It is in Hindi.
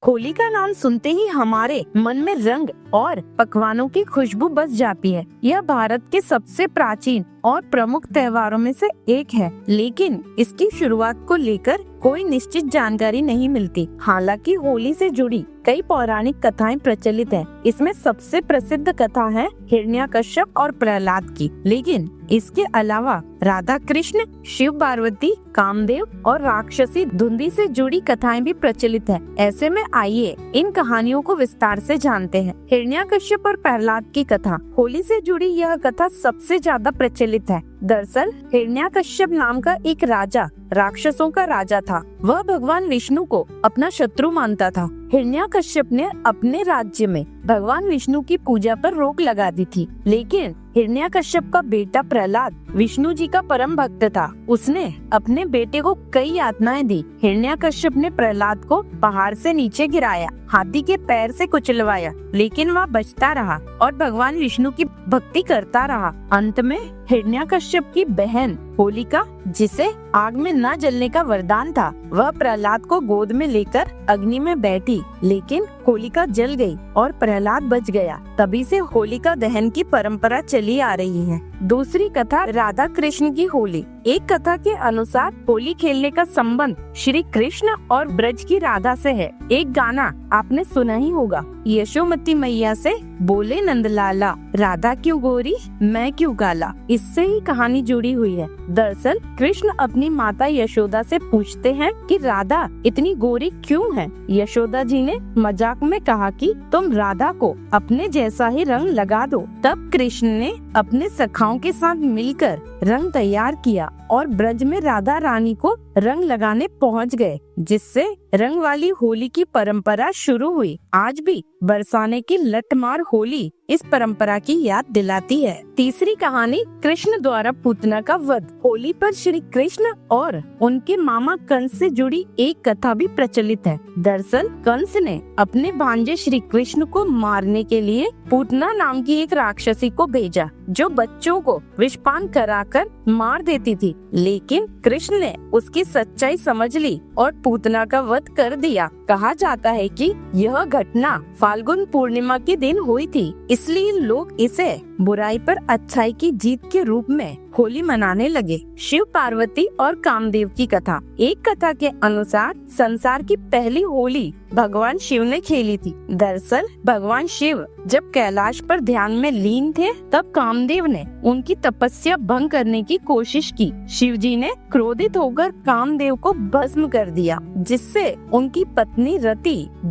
होली का नाम सुनते ही हमारे मन में रंग और पकवानों की खुशबू बस जाती है। यह भारत के सबसे प्राचीन और प्रमुख त्योहारों में से एक है, लेकिन इसकी शुरुआत को लेकर कोई निश्चित जानकारी नहीं मिलती। हालांकि होली से जुड़ी कई पौराणिक कथाएं प्रचलित हैं। इसमें सबसे प्रसिद्ध कथा है हिरण्यकश्यप और प्रहलाद की, लेकिन इसके अलावा राधा कृष्ण, शिव पार्वती, कामदेव और राक्षसी धुंधी से जुड़ी कथाएं भी प्रचलित हैं। ऐसे में आइए इन कहानियों को विस्तार से जानते हैं। हिरण्यकश्यप और प्रहलाद की कथा। होली से जुड़ी यह कथा सबसे ज्यादा प्रचलित है। दरअसल हिरण्यकश्यप नाम का एक राजा राक्षसों का राजा था। वह भगवान विष्णु को अपना शत्रु मानता था। हिरण्यकश्यप ने अपने राज्य में भगवान विष्णु की पूजा पर रोक लगा दी थी, लेकिन हिरण्यकश्यप का बेटा प्रहलाद विष्णु जी का परम भक्त था। उसने अपने बेटे को कई यातनाएं दी। हिरण्यकश्यप ने प्रहलाद को पहाड़ से नीचे गिराया, हाथी के पैर से कुचलवाया, लेकिन वह बचता रहा और भगवान विष्णु की भक्ति करता रहा। अंत में हिरण्यकश्यप की बहन होलिका, जिसे आग में न जलने का वरदान था, वह प्रहलाद को गोद में लेकर अग्नि में बैठी, लेकिन होलिका जल गई और प्रहलाद बच गया। तभी से होलिका दहन की परंपरा चली आ रही है। दूसरी कथा राधा कृष्ण की होली। एक कथा के अनुसार होली खेलने का संबंध श्री कृष्ण और ब्रज की राधा से है। एक गाना आपने सुना ही होगा, यशोमती मैया से बोले नंदलाला, राधा क्यों गोरी मैं क्यों काला। इससे ही कहानी जुड़ी हुई है। दरअसल कृष्ण अपनी माता यशोदा से पूछते हैं कि राधा इतनी गोरी क्यों है। यशोदा जी ने मजाक में कहा कि तुम राधा को अपने जैसा ही रंग लगा दो। तब कृष्ण ने अपने सखाओं के साथ मिलकर रंग तैयार किया और ब्रज में राधा रानी को रंग लगाने पहुंच गए, जिससे रंग वाली होली की परंपरा शुरू हुई। आज भी बरसाने की लठमार होली इस परंपरा की याद दिलाती है। तीसरी कहानी कृष्ण द्वारा पूतना का वध। होली पर श्री कृष्ण और उनके मामा कंस से जुड़ी एक कथा भी प्रचलित है। दरअसल कंस ने अपने भांजे श्री कृष्ण को मारने के लिए पूतना नाम की एक राक्षसी को भेजा, जो बच्चों को विषपान कराकर मार देती थी, लेकिन कृष्ण ने उसकी सच्चाई समझ ली और पूतना का वध कर दिया। कहा जाता है कि यह घटना फाल्गुन पूर्णिमा के दिन हुई थी, इसलिए लोग इसे बुराई पर अच्छाई की जीत के रूप में होली मनाने लगे। शिव पार्वती और कामदेव की कथा। एक कथा के अनुसार संसार की पहली होली भगवान शिव ने खेली थी। दरअसल भगवान शिव जब कैलाश पर ध्यान में लीन थे, तब कामदेव ने उनकी तपस्या भंग करने की कोशिश की। शिव जी ने क्रोधित होकर कामदेव को भस्म कर दिया, जिससे उनकी पत्नी रति